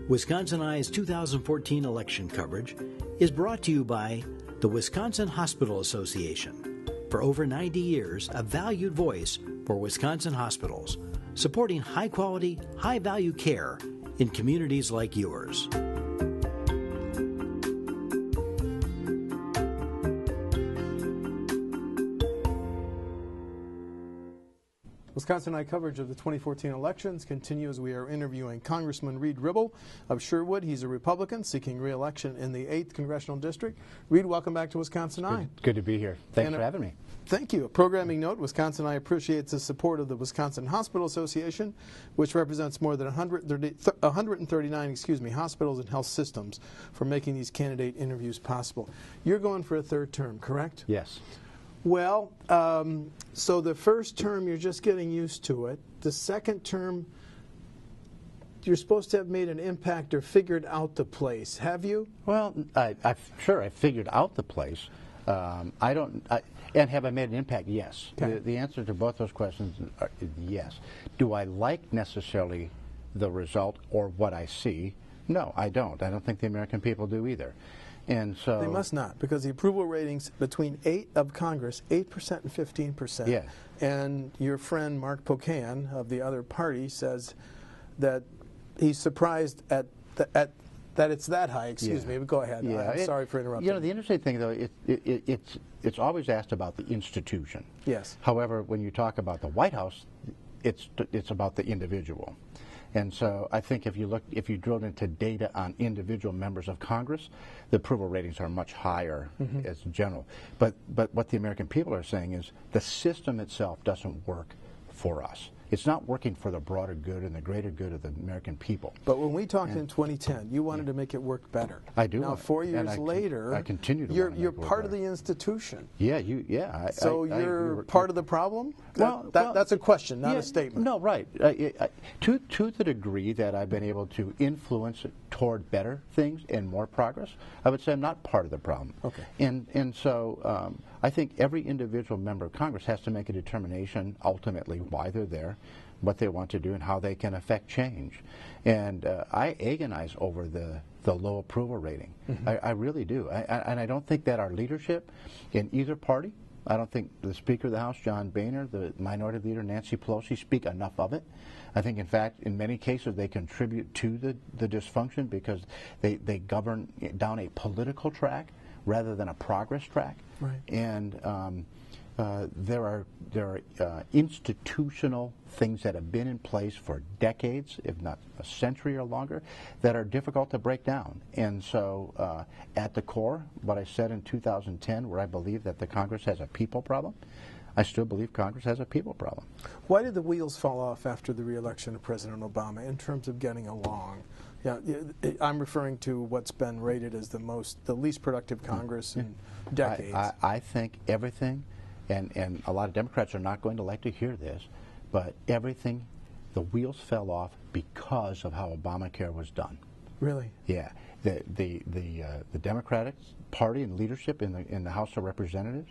Wisconsin Eye's 2014 election coverage is brought to you by the Wisconsin Hospital Association. For over 90 years, a valued voice for Wisconsin hospitals, supporting high-quality, high-value care in communities like yours. Wisconsin Eye coverage of the 2014 elections continues. We are interviewing Congressman Reid Ribble of Sherwood. He's a Republican seeking re-election in the 8th Congressional District. Reid, welcome back to Wisconsin Eye. Good to be here. Thanks for having me. Thank you. A programming note, Wisconsin Eye appreciates the support of the Wisconsin Hospital Association, which represents more than 139 hospitals and health systems, for making these candidate interviews possible. You're going for a third term, correct? Yes. Well, so the first term, you're just getting used to it. The second term, you're supposed to have made an impact or figured out the place. Have you? Well, I figured out the place. And have I made an impact? Yes. Okay. The answer to both those questions is yes. Do I like necessarily the result or what I see? No, I don't. I don't think the American people do either. And so they must not, because the approval ratings between 8 of Congress, 8% and 15%. Yeah. And your friend Mark Pocan of the other party says that he's surprised at that it's that high. Excuse me, but go ahead. Yeah. I'm sorry for interrupting. You know, the interesting thing, though, it's always asked about the institution. Yes. However, when you talk about the White House, it's about the individual. And so I think if you drilled into data on individual members of Congress, the approval ratings are much higher as general. But what the American people are saying is the system itself doesn't work for us. It's not working for the broader good and the greater good of the American people. But when we talked in 2010, you wanted to make it work better. I do. Now, 4 years later, I continue to you're part of the institution. Yeah, So you're part of the problem? Well, that's a question, not a statement. No, right. To the degree that I've been able to influence toward better things and more progress, I would say I'm not part of the problem. Okay. And so I think every individual member of Congress has to make a determination ultimately why they're there, what they want to do, and how they can affect change. And I agonize over the low approval rating. I really do. And I don't think that our leadership in either party, I don't think the Speaker of the House, John Boehner, the Minority Leader, Nancy Pelosi, speak enough of it. I think, in fact, in many cases, they contribute to the dysfunction because they govern down a political track rather than a progress track. Right. And there are institutional things that have been in place for decades, if not a century or longer, that are difficult to break down. And so at the core, what I said in 2010, where I believe that the Congress has a people problem, I still believe Congress has a people problem. Why did the wheels fall off after the re-election of President Obama in terms of getting along? Yeah, I'm referring to what's been rated as the least productive Congress in decades. I think everything, and a lot of Democrats are not going to like to hear this, but everything, the wheels fell off because of how Obamacare was done. Really? Yeah. The Democratic Party and leadership in the House of Representatives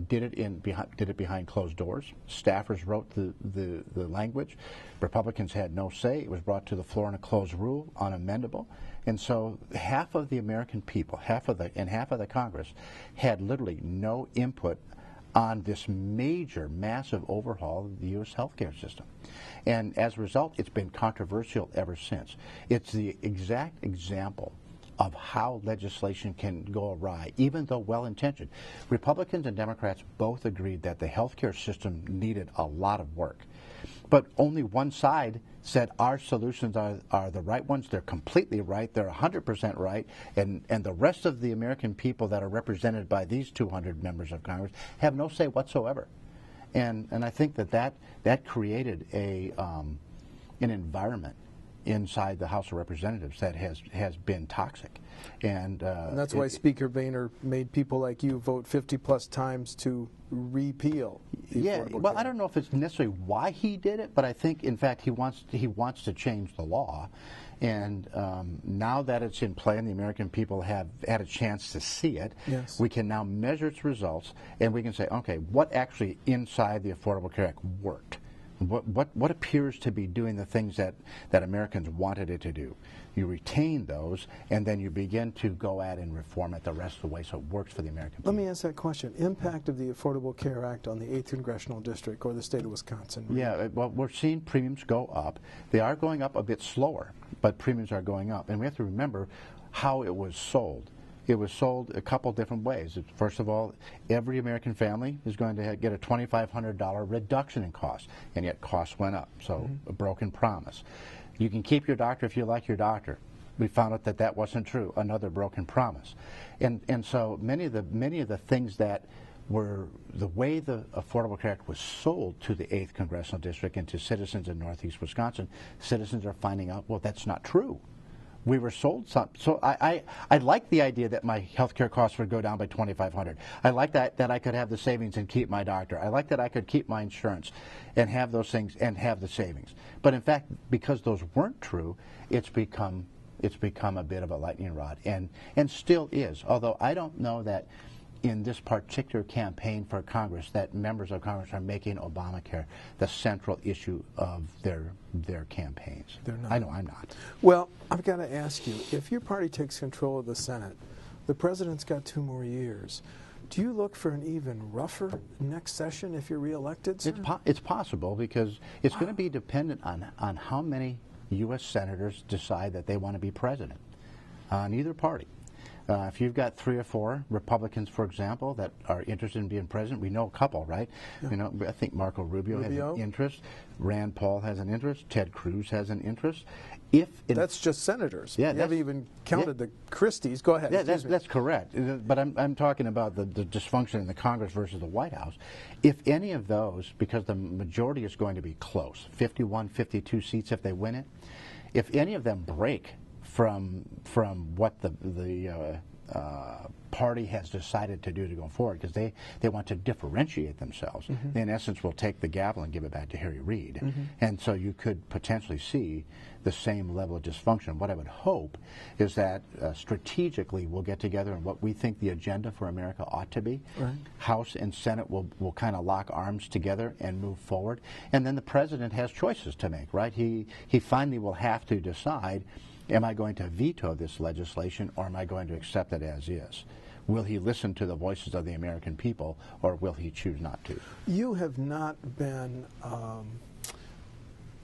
did it behind closed doors. Staffers wrote the language. Republicans had no say. It was brought to the floor in a closed rule, unamendable. And so half of the American people, half of the Congress, had literally no input on this major, massive overhaul of the U.S. healthcare system. And as a result, it's been controversial ever since. It's the exact example of how legislation can go awry, even though well-intentioned. Republicans and Democrats both agreed that the healthcare system needed a lot of work. But only one side said our solutions are the right ones, they're completely right, they're 100% right, and the rest of the American people that are represented by these 200 members of Congress have no say whatsoever. And I think that created an environment inside the House of Representatives that has been toxic. And that's why Speaker Boehner made people like you vote 50+ times to repeal the Affordable Care. I don't know if it's necessarily why he did it, but I think, in fact, he wants to change the law. And now that it's in play and the American people have had a chance to see it, yes, we can now measure its results, and we can say, okay, what actually inside the Affordable Care Act worked? What appears to be doing the things that Americans wanted it to do. You retain those, and then you begin to go at and reform it the rest of the way so it works for the American people. Let me ask that question. Impact of the Affordable Care Act on the 8th Congressional District or the state of Wisconsin? Yeah, well, we're seeing premiums go up. They are going up a bit slower, but premiums are going up. And we have to remember how it was sold. It was sold a couple different ways. First of all, every American family is going to get a $2,500 reduction in costs, and yet costs went up, so a broken promise. You can keep your doctor if you like your doctor. We found out that that wasn't true, another broken promise. And so many of the things that were the way the Affordable Care Act was sold to the 8th Congressional District and to citizens in Northeast Wisconsin, citizens are finding out, well, that's not true. We were sold something. So I like the idea that my health care costs would go down by $2,500. I like that I could have the savings and keep my doctor. I like that I could keep my insurance and have those things and have the savings. But in fact, because those weren't true, it's become a bit of a lightning rod, and still is. Although I don't know that in this particular campaign for Congress that members of Congress are making Obamacare the central issue of their campaigns. They're not. I know I'm not. Well, I've got to ask you, if your party takes control of the Senate, the president's got 2 more years. Do you look for an even rougher next session if you're reelected, sir? It's possible, because it's going to be dependent on how many U.S. senators decide that they want to be president on either party. If you've got 3 or 4 Republicans, for example, that are interested in being president, we know a couple, right? Yeah. You know, I think Marco Rubio has an interest. Rand Paul has an interest. Ted Cruz has an interest. That's just senators. Yeah, you haven't even counted the Christies. Go ahead. Yeah, that's correct. But I'm talking about the dysfunction in the Congress versus the White House. If any of those, because the majority is going to be close, 51, 52 seats if they win it, if any of them break from what the party has decided to do to go forward, because they want to differentiate themselves. They, in essence, will take the gavel and give it back to Harry Reid. And so you could potentially see the same level of dysfunction. What I would hope is that strategically we'll get together and what we think the agenda for America ought to be. Right. House and Senate will kind of lock arms together and move forward. And then the president has choices to make, right? He finally will have to decide, am I going to veto this legislation, or am I going to accept it as is? Will he listen to the voices of the American people, or will he choose not to? You have not been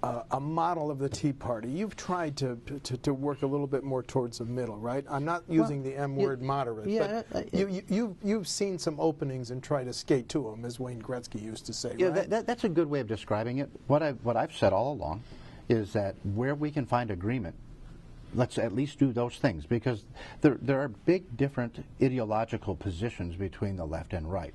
a model of the Tea Party. You've tried to work a little bit more towards the middle, right? I'm not using the M word, moderate, but you've seen some openings and tried to skate to them, as Wayne Gretzky used to say, right? That's a good way of describing it. What I've said all along is that where we can find agreement, let's at least do those things, because there are big different ideological positions between the left and right.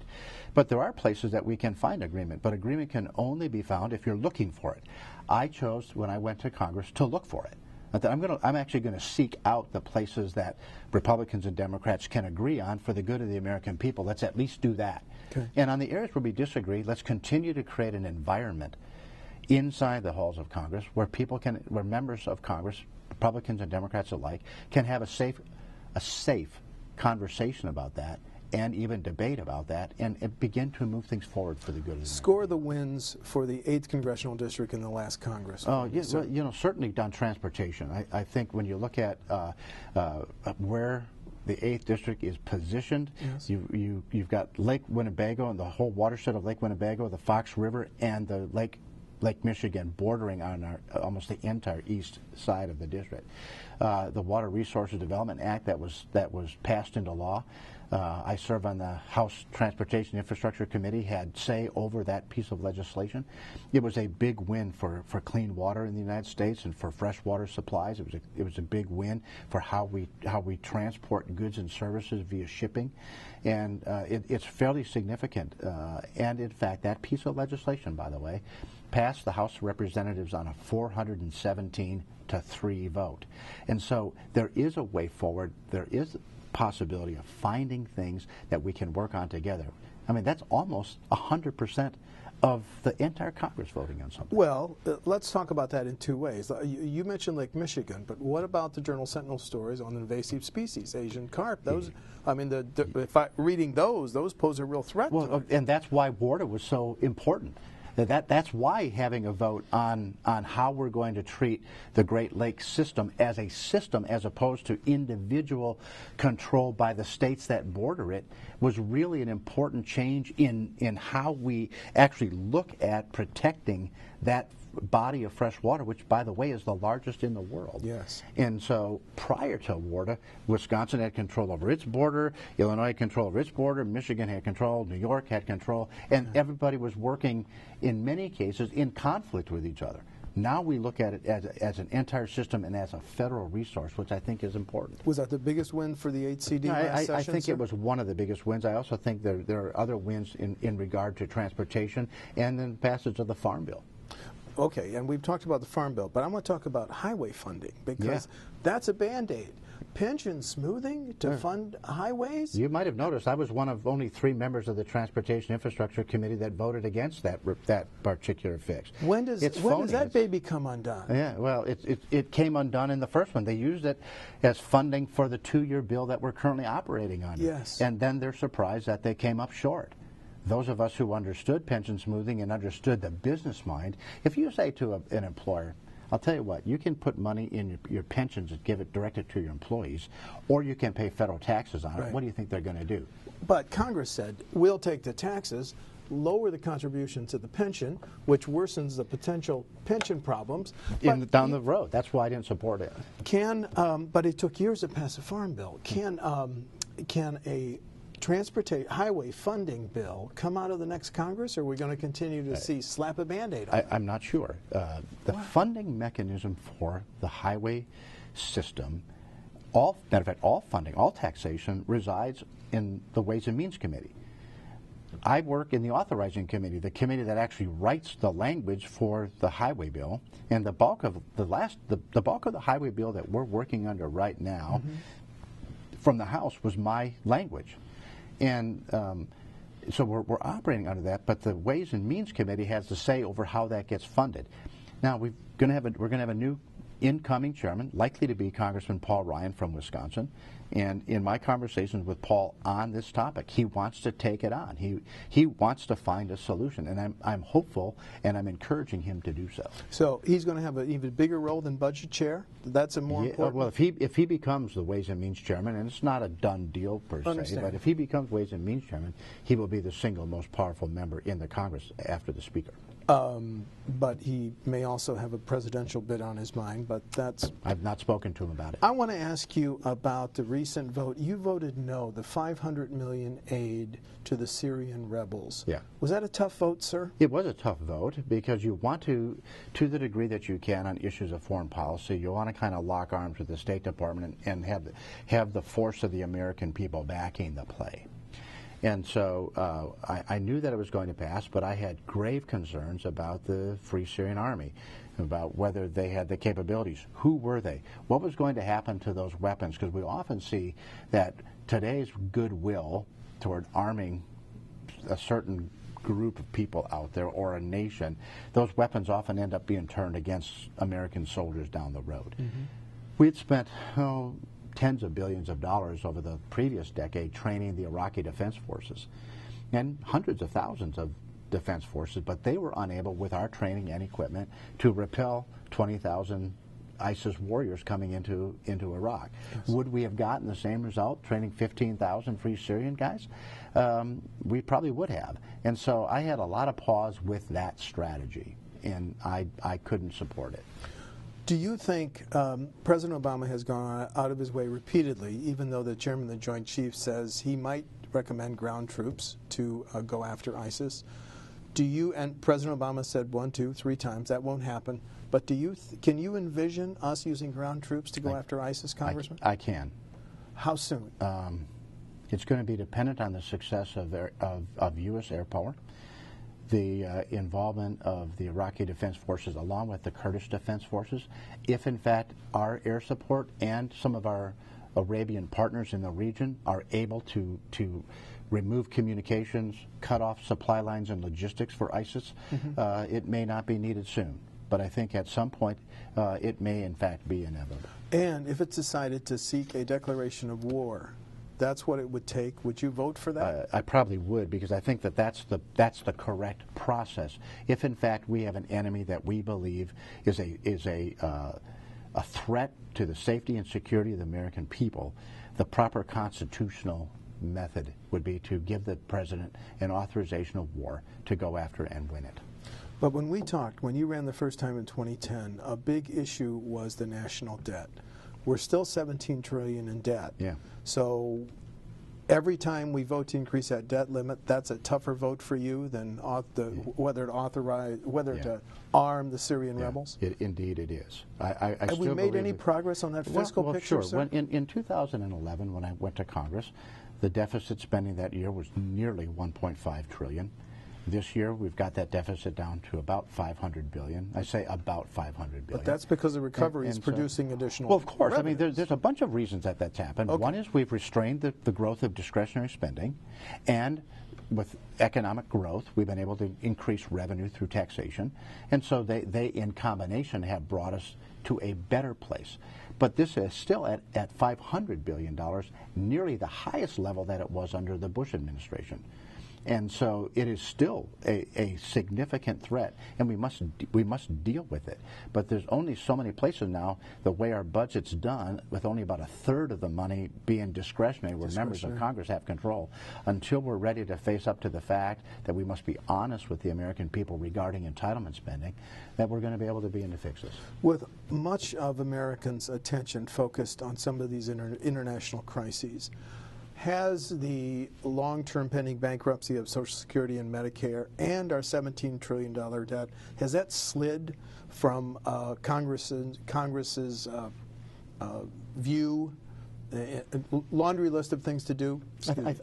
But there are places that we can find agreement, but agreement can only be found if you're looking for it. I chose, when I went to Congress, to look for it. I'm actually going to seek out the places that Republicans and Democrats can agree on for the good of the American people. Let's at least do that. Okay. And on the areas where we disagree, let's continue to create an environment inside the halls of Congress where where members of Congress, Republicans and Democrats alike, can have a safe conversation about that, and even debate about that, and begin to move things forward for the good of the Score the wins for the 8th Congressional District in the last Congress. Oh, yeah, well, certainly on transportation. I think when you look at where the 8th District is positioned, yes. You've got Lake Winnebago and the whole watershed of Lake Winnebago, the Fox River, and the Lake Michigan bordering on almost the entire east side of the district. The Water Resources Development Act that was passed into law. I serve on the House Transportation Infrastructure Committee, had say over that piece of legislation. It was a big win for clean water in the United States and for fresh water supplies. It was a big win for how we transport goods and services via shipping, and it's fairly significant. And in fact, that piece of legislation, by the way, passed the House of Representatives on a 417-3 vote. And so there is a way forward. There is possibility of finding things that we can work on together. I mean, that's almost 100% of the entire Congress voting on something. Well, let's talk about that in 2 ways. You mentioned Lake Michigan, but what about the Journal Sentinel stories on invasive species, Asian carp? Those, I mean, reading those pose a real threat. Well, and that's why water was so important. That's why having a vote on how we're going to treat the Great Lakes system as opposed to individual control by the states that border it was really an important change in how we actually look at protecting that body of fresh water, which, by the way, is the largest in the world. Yes. And so prior to WARDA, Wisconsin had control over its border, Illinois had control over its border, Michigan had control, New York had control, and everybody was working, in many cases, in conflict with each other. Now we look at it as an entire system and as a federal resource, which I think is important. Was that the biggest win for the 8CD last session, I think sir? it was one of the biggest wins. I also think there are other wins in regard to transportation and then passage of the Farm Bill. Okay, and we've talked about the Farm Bill, but I want to talk about highway funding, because that's a Band-Aid. Pension smoothing to fund highways? You might have noticed I was one of only 3 members of the Transportation Infrastructure Committee that voted against that particular fix. When does that baby come undone? Yeah, well, it came undone in the first one. They used it as funding for the 2-year bill that we're currently operating on. Yes. And then they're surprised that they came up short. Those of us who understood pension smoothing and understood the business mind, if you say to an employer, I'll tell you what, you can put money in your pensions and give it directed to your employees, or you can pay federal taxes on it. What do you think they're going to do? But Congress said, we'll take the taxes, lower the contribution to the pension, which worsens the potential pension problems. Down the road. That's why I didn't support it. But it took years to pass a Farm Bill. Can a highway funding bill come out of the next Congress, or are we going to continue to see slap a Band-Aid on it? I'm not sure. The funding mechanism for the highway system, matter of fact, all funding, all taxation resides in the Ways and Means Committee. I work in the Authorizing Committee, the committee that actually writes the language for the highway bill, and the bulk of the highway bill that we're working under right now from the House was my language. And so we're operating under that, but the Ways and Means Committee has the say over how that gets funded. Now we're going to have a new incoming chairman, likely to be Congressman Paul Ryan from Wisconsin. And in my conversations with Paul on this topic, he wants to take it on. He wants to find a solution, and I'm hopeful, and I'm encouraging him to do so. So he's going to have an even bigger role than budget chair? That's a more important? Well, if he becomes the Ways and Means chairman, and it's not a done deal per se, but if he becomes Ways and Means chairman, he will be the single most powerful member in the Congress after the Speaker. But he may also have a presidential bid on his mind, but that's... I've not spoken to him about it. I want to ask you about the recent vote. You voted no, the $500 million aid to the Syrian rebels. Yeah. Was that a tough vote, sir? It was a tough vote because you want to the degree that you can on issues of foreign policy, you want to kind of lock arms with the State Department and have the force of the American people backing the play. And so I knew that it was going to pass, but I had grave concerns about the Free Syrian Army, about whether they had the capabilities. Who were they? What was going to happen to those weapons? Because we often see that today's goodwill toward arming a certain group of people out there or a nation, those weapons often end up being turned against American soldiers down the road. We'd spent tens of billions of dollars over the previous decade training the Iraqi Defense Forces and hundreds of thousands of defense forces, but they were unable with our training and equipment to repel 20,000 ISIS warriors coming into Iraq. Yes. Would we have gotten the same result training 15,000 Free Syrian guys? We probably would have. And so I had a lot of pause with that strategy, and I couldn't support it. Do you think President Obama has gone out of his way repeatedly, even though the chairman of the Joint Chiefs says he might recommend ground troops to go after ISIS? And President Obama said 1, 2, 3 times that won't happen. But can you envision us using ground troops to go after ISIS, Congressman? I can. How soon? It's going to be dependent on the success of U.S. air power, the involvement of the Iraqi Defense Forces along with the Kurdish Defense Forces. If in fact our air support and some of our Arabian partners in the region are able to remove communications, cut off supply lines and logistics for ISIS, it may not be needed soon. But I think at some point it may in fact be inevitable. And if it's decided to seek a declaration of war, that's what it would take, would you vote for that? I probably would, because I think that that's the correct process. If in fact we have an enemy that we believe is a threat to the safety and security of the American people, the proper constitutional method would be to give the president an authorization of war to go after and win it. But when we talked, when you ran the first time in 2010, a big issue was the national debt. We're still $17 trillion in debt. Yeah. So every time we vote to increase that debt limit, that's a tougher vote for you than whether to arm the Syrian rebels? Indeed it is. Have we made any progress on that fiscal picture, sure. sir? In 2011, when I went to Congress, the deficit spending that year was nearly $1.5 trillion. This year, we've got that deficit down to about $500 billion. I say about $500 billion. But that's because the recovery is producing additional Well, of course. revenues. I mean, there's a bunch of reasons that that's happened. Okay. One is we've restrained the growth of discretionary spending, and with economic growth, we've been able to increase revenue through taxation. And so they in combination, have brought us to a better place. But this is still at $500 billion, nearly the highest level that it was under the Bush administration. And so it is still a significant threat, and we must deal with it. But there's only so many places now, the way our budget's done, with only about a third of the money being discretionary, where members of Congress have control, until we're ready to face up to the fact that we must be honest with the American people regarding entitlement spending, that we're going to be able to begin to fix this. With much of Americans' attention focused on some of these international crises, has the long-term pending bankruptcy of Social Security and Medicare and our $17 trillion debt, has that slid from Congress's view, laundry list of things to do?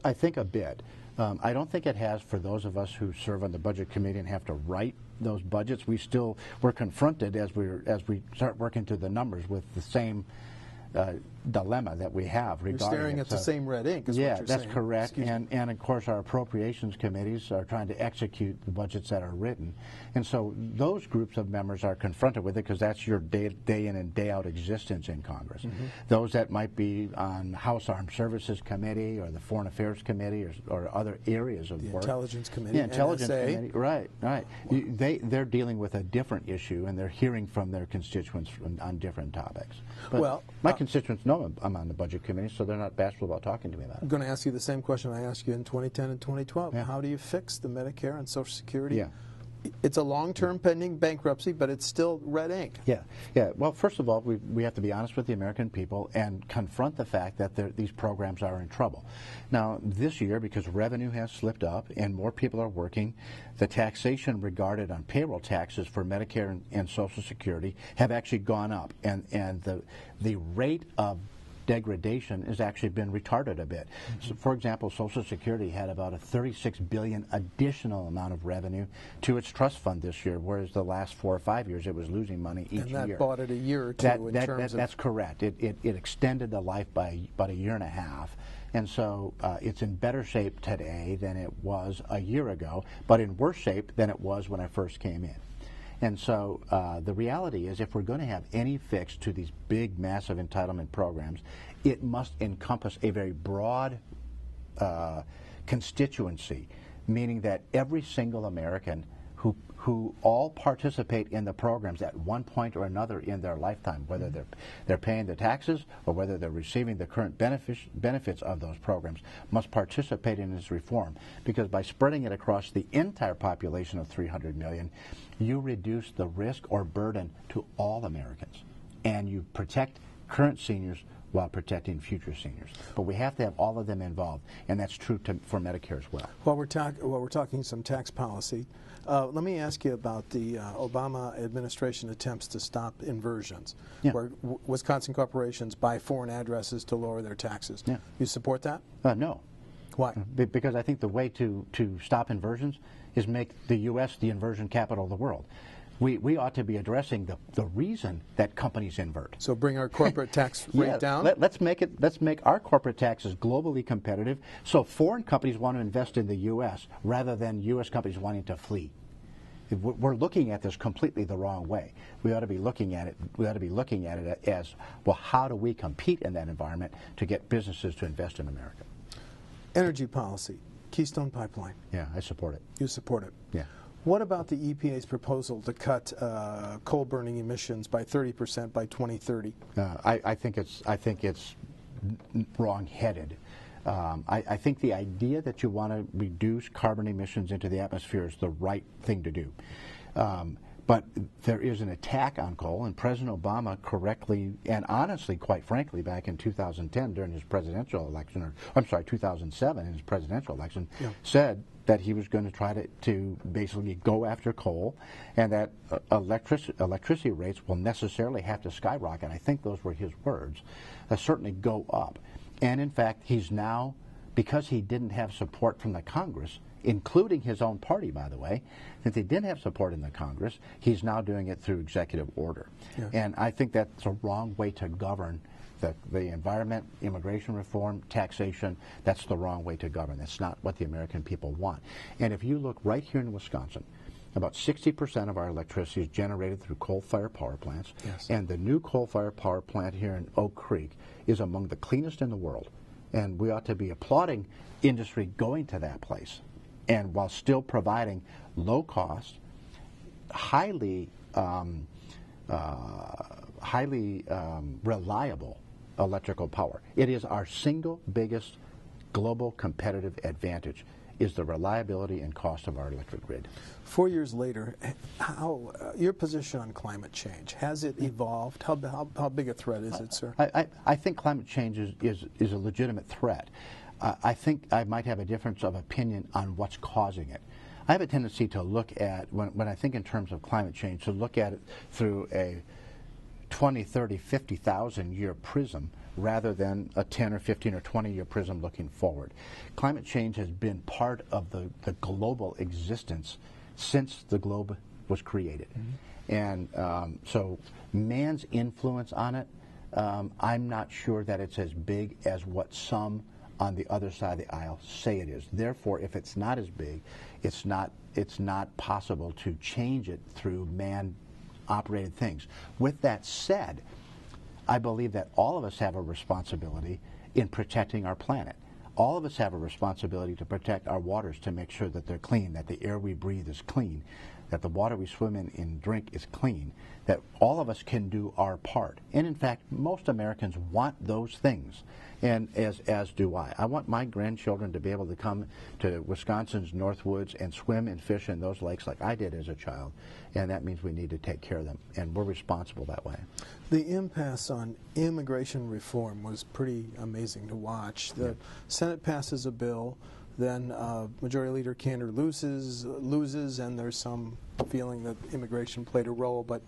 I think a bit. I don't think it has for those of us who serve on the Budget Committee and have to write those budgets. We're confronted as we start working through the numbers with the same dilemma that we have regarding You're staring at the same red ink, is what you're saying. Yeah, that's correct. And of course our appropriations committees are trying to execute the budgets that are written. And so those groups of members are confronted with it, because that's your day in and day out existence in Congress. Those that might be on House Armed Services Committee or the Foreign Affairs Committee or other areas of work. Intelligence Committee, Yeah, Intelligence NSA. Committee, right. They're dealing with a different issue, and they're hearing from their constituents on different topics. But my constituents know I'm on the Budget Committee, so they're not bashful about talking to me about it. I'm going to ask you the same question I asked you in 2010 and 2012. Yeah. How do you fix the Medicare and Social Security? Yeah. It's a long-term pending bankruptcy, but it's still red ink. Yeah. Well, first of all, we have to be honest with the American people and confront the fact that these programs are in trouble. Now, this year, because revenue has slipped up and more people are working, the taxation regarded on payroll taxes for Medicare and Social Security have actually gone up, and the rate of degradation has actually been retarded a bit. So, for example, Social Security had about a $36 billion additional amount of revenue to its trust fund this year, whereas the last 4 or 5 years it was losing money each year. And that bought it a year or two That's correct. It extended the life by about a year and a half. And so it's in better shape today than it was a year ago, but in worse shape than it was when I first came in. And so the reality is, if we're going to have any fix to these big, massive entitlement programs, it must encompass a very broad constituency, meaning that every single American who all participate in the programs at one point or another in their lifetime, whether they're paying the taxes or whether they're receiving the current benefits of those programs, must participate in this reform. Because by spreading it across the entire population of 300 million, you reduce the risk or burden to all Americans, and you protect current seniors while protecting future seniors. But we have to have all of them involved, and that's true for Medicare as well. While we're talking some tax policy, let me ask you about the Obama administration attempts to stop inversions, where Wisconsin corporations buy foreign addresses to lower their taxes. Yeah. You support that? No. Why? Because I think the way to stop inversions is make the U.S. the inversion capital of the world. We ought to be addressing the reason that companies invert. So bring our corporate tax rate down? Let's make our corporate taxes globally competitive, so foreign companies want to invest in the U.S. rather than U.S. companies wanting to flee. We're looking at this completely the wrong way. We ought to be looking at it. We ought to be looking at it as, well, how do we compete in that environment to get businesses to invest in America? Energy policy, Keystone Pipeline. Yeah, I support it. You support it. Yeah. What about the EPA's proposal to cut coal burning emissions by 30% by 2030? I think it's wrong-headed. I think the idea that you want to reduce carbon emissions into the atmosphere is the right thing to do. But there is an attack on coal, and President Obama correctly and honestly, quite frankly, back in 2010 during his presidential election, or I'm sorry, 2007 in his presidential election, said that he was going to try to basically go after coal, and that electricity rates will necessarily have to skyrocket. I think those were his words. Certainly go up. And in fact, he's now, because he didn't have support from the Congress, including his own party, by the way, since he didn't have support in the Congress, he's now doing it through executive order. Yeah. And I think that's a wrong way to govern the environment, immigration reform, taxation. That's the wrong way to govern. That's not what the American people want. And if you look right here in Wisconsin, about 60% of our electricity is generated through coal-fired power plants. Yes. And the new coal-fired power plant here in Oak Creek is among the cleanest in the world. And we ought to be applauding industry going to that place, and while still providing low-cost, highly reliable electrical power. It is our single biggest global competitive advantage, is the reliability and cost of our electric grid. 4 years later, how your position on climate change, has it evolved? How big a threat is it, sir? I think climate change is a legitimate threat. I think I might have a difference of opinion on what's causing it. I have a tendency to look at, when I think in terms of climate change, to look at it through a 20, 30, 50,000 year prism rather than a 10 or 15 or 20 year prism looking forward. Climate change has been part of the global existence since the globe was created. Mm-hmm. And so man's influence on it, I'm not sure that it's as big as what some on the other side of the aisle say it is. Therefore, if it's not as big, it's not possible to change it through man-operated things. With that said, I believe that all of us have a responsibility in protecting our planet. All of us have a responsibility to protect our waters, to make sure that they're clean, that the air we breathe is clean, that the water we swim in and drink is clean, that all of us can do our part. And in fact, most Americans want those things, and as do I. I want my grandchildren to be able to come to Wisconsin's North Woods and swim and fish in those lakes like I did as a child, and that means we need to take care of them, and we're responsible that way. The impasse on immigration reform was pretty amazing to watch. The Senate passes a bill, then Majority Leader Cantor loses, and there's some feeling that immigration played a role. But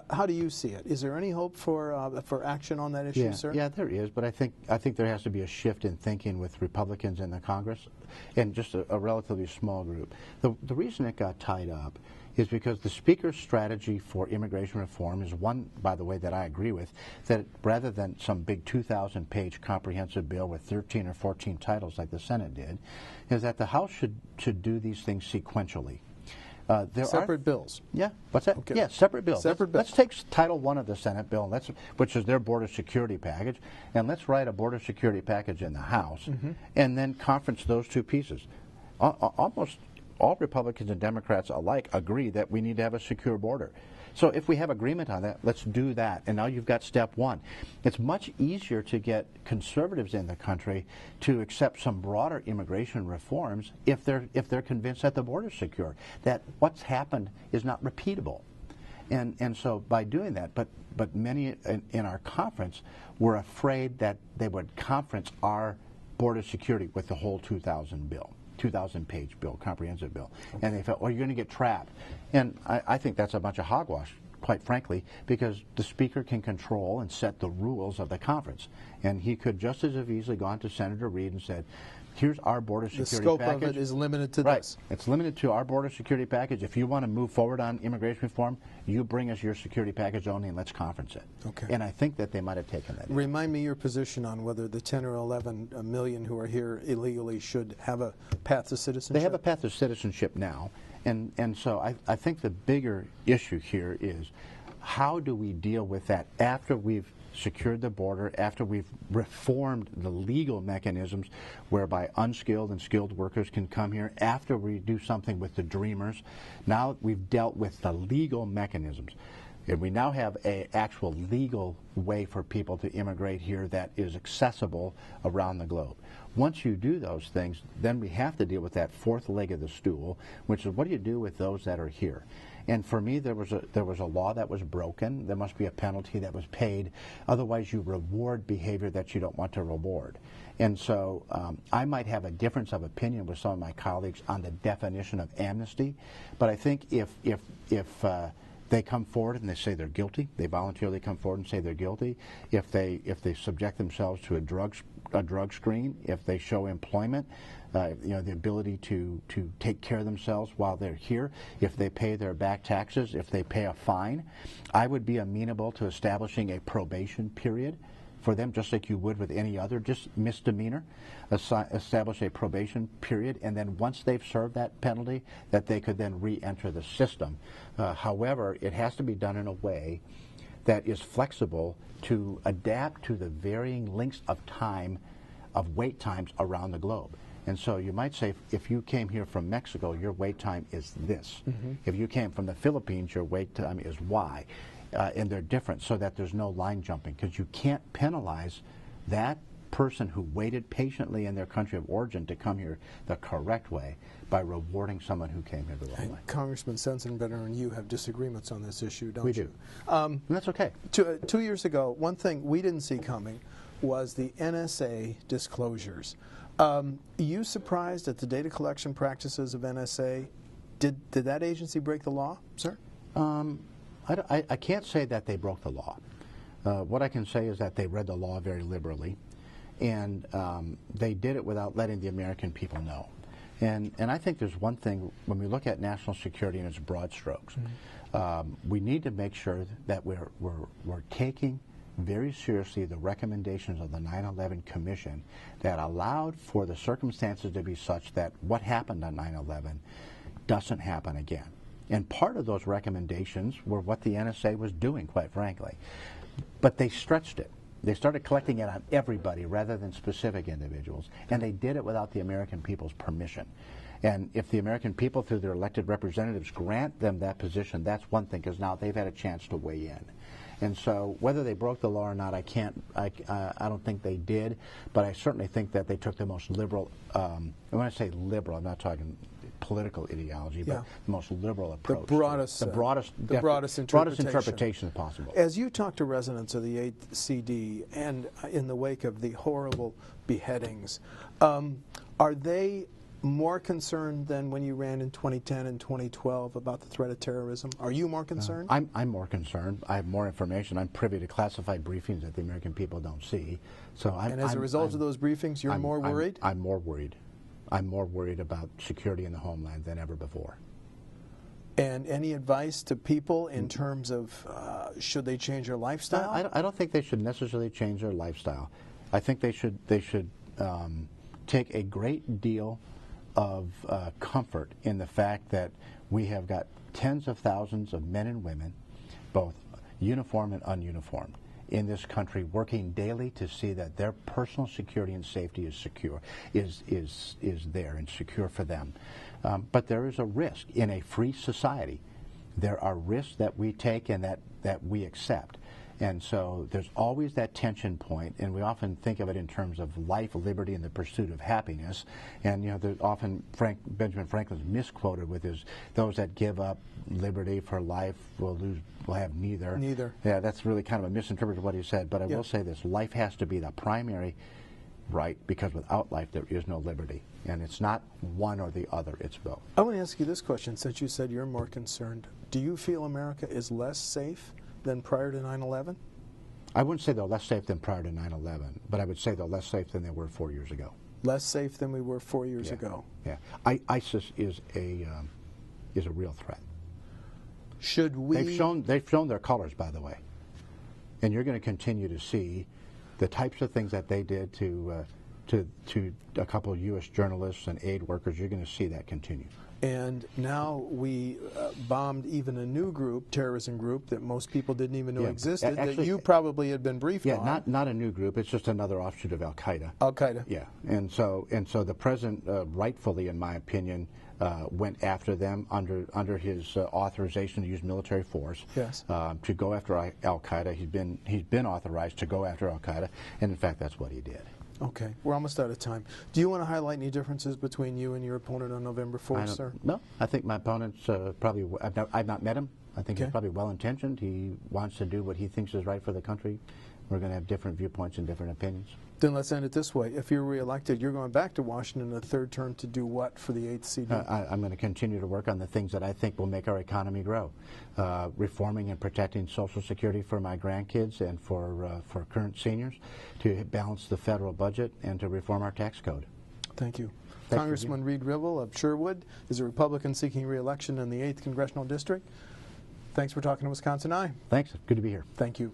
how do you see it? Is there any hope for action on that issue, sir? Yeah, there is, but I think there has to be a shift in thinking with Republicans in the Congress, and just a relatively small group. The reason it got tied up is because the Speaker's strategy for immigration reform is one, by the way, that I agree with, that rather than some big 2,000-page comprehensive bill with 13 or 14 titles like the Senate did, is that the House should do these things sequentially. Separate bills. Yeah. What's that? Okay. Yeah, separate bills. Let's take Title I of the Senate bill, which is their border security package, and let's write a border security package in the House, and then conference those two pieces. Almost all Republicans and Democrats alike agree that we need to have a secure border. So if we have agreement on that, let's do that. And now you've got step one. It's much easier to get conservatives in the country to accept some broader immigration reforms if they're convinced that the border's secure, that what's happened is not repeatable. And so by doing that, but many in our conference were afraid that they would conference our border security with the whole 2,000-page bill, comprehensive bill. Okay. And they felt, well, you're going to get trapped. And I think that's a bunch of hogwash, quite frankly, because the Speaker can control and set the rules of the conference. And he could just as have easily gone to Senator Reid and said, here's our border security package. The scope of it is limited to this. It's limited to our border security package. If you want to move forward on immigration reform, you bring us your security package only and let's conference it. Okay. And I think that they might have taken that. Remind me your position on whether the 10 or 11 million who are here illegally should have a path to citizenship. They have a path to citizenship now, And so I think the bigger issue here is how do we deal with that after we've secured the border, after we've reformed the legal mechanisms whereby unskilled and skilled workers can come here, after we do something with the dreamers. Now we've dealt with the legal mechanisms. And we now have an actual legal way for people to immigrate here that is accessible around the globe. Once you do those things, then we have to deal with that fourth leg of the stool, which is what do you do with those that are here? And for me, there was a law that was broken. There must be a penalty that was paid. Otherwise, you reward behavior that you don't want to reward. And so I might have a difference of opinion with some of my colleagues on the definition of amnesty, but I think if they come forward and they say they're guilty, they voluntarily come forward and say they're guilty, if they subject themselves to a drug screen, if they show employment, the ability to take care of themselves while they're here, if they pay their back taxes, if they pay a fine, I would be amenable to establishing a probation period for them, just like you would with any other just misdemeanor. Establish a probation period, and then once they've served that penalty, that they could then re-enter the system. However, it has to be done in a way that is flexible to adapt to the varying lengths of time, of wait times around the globe. And so you might say, if you came here from Mexico, your wait time is this. Mm-hmm. If you came from the Philippines, your wait time is Y. And they're different, so that there's no line jumping, because you can't penalize that person who waited patiently in their country of origin to come here the correct way by rewarding someone who came here the wrong way. Congressman Sensenbrenner and you have disagreements on this issue, don't you? We do. And that's okay. 2 years ago, one thing we didn't see coming was the NSA disclosures. You surprised at the data collection practices of NSA? Did that agency break the law, sir? I can't say that they broke the law. What I can say is that they read the law very liberally, and they did it without letting the American people know. And I think there's one thing, when we look at national security in its broad strokes, we need to make sure that we're taking very seriously the recommendations of the 9/11 Commission that allowed for the circumstances to be such that what happened on 9/11 doesn't happen again. And part of those recommendations were what the NSA was doing, quite frankly. But they stretched it. They started collecting it on everybody rather than specific individuals. And they did it without the American people's permission. And if the American people, through their elected representatives, grant them that position, that's one thing, because now they've had a chance to weigh in. And so whether they broke the law or not, I don't think they did. But I certainly think that they took the most liberal, and when I say liberal, I'm not talking political ideology, but the most liberal approach. The broadest interpretation possible. As you talk to residents of the 8th CD and in the wake of the horrible beheadings, are they more concerned than when you ran in 2010 and 2012 about the threat of terrorism? Are you more concerned? I'm more concerned. I have more information. I'm privy to classified briefings that the American people don't see. And as a result of those briefings, you're more worried? I'm more worried. I'm more worried about security in the homeland than ever before. And any advice to people in terms of should they change their lifestyle? I don't think they should necessarily change their lifestyle. I think they should take a great deal of comfort in the fact that we have got tens of thousands of men and women, both uniformed and ununiformed, in this country working daily to see that their personal security and safety is secure, is there and secure for them. But there is a risk in a free society. There are risks that we take and that we accept. And so there's always that tension point, and we often think of it in terms of life, liberty, and the pursuit of happiness. And there's often Benjamin Franklin's misquoted with his, those that give up liberty for life will have neither. Neither. Yeah, that's really kind of a misinterpretation of what he said. But I will say this: life has to be the primary right, because without life there is no liberty. And it's not one or the other; it's both. I want to ask you this question: since you said you're more concerned, do you feel America is less safe than prior to 9/11? I wouldn't say they're less safe than prior to 9/11, but I would say they're less safe than they were 4 years ago. Less safe than we were 4 years ago. Yeah, ISIS is a real threat. Should we? They've shown their colors, by the way, and you're going to continue to see the types of things that they did to a couple of U.S. journalists and aid workers. You're going to see that continue. And now we bombed even a new group, terrorism group, that most people didn't even know existed, actually, that you probably had been briefed on. Yeah, not a new group. It's just another offshoot of Al-Qaeda. Al-Qaeda. Yeah, and so the president, rightfully, in my opinion, went after them under his authorization to use military force. Yes. To go after Al-Qaeda. He's been authorized to go after Al-Qaeda, and in fact, that's what he did. Okay, we're almost out of time. Do you want to highlight any differences between you and your opponent on November 4th, sir? No, I think my opponent's probably, I've not met him. I think he's probably well-intentioned. He wants to do what he thinks is right for the country. We're going to have different viewpoints and different opinions. Then let's end it this way. If you're reelected, you're going back to Washington in the third term to do what for the 8th CD? I'm going to continue to work on the things that I think will make our economy grow. Reforming and protecting Social Security for my grandkids and for current seniors, to balance the federal budget, and to reform our tax code. Thank you. Thanks, Congressman Reid Ribble of Sherwood is a Republican seeking re-election in the 8th Congressional District. Thanks for talking to Wisconsin Eye. Thanks. Good to be here. Thank you.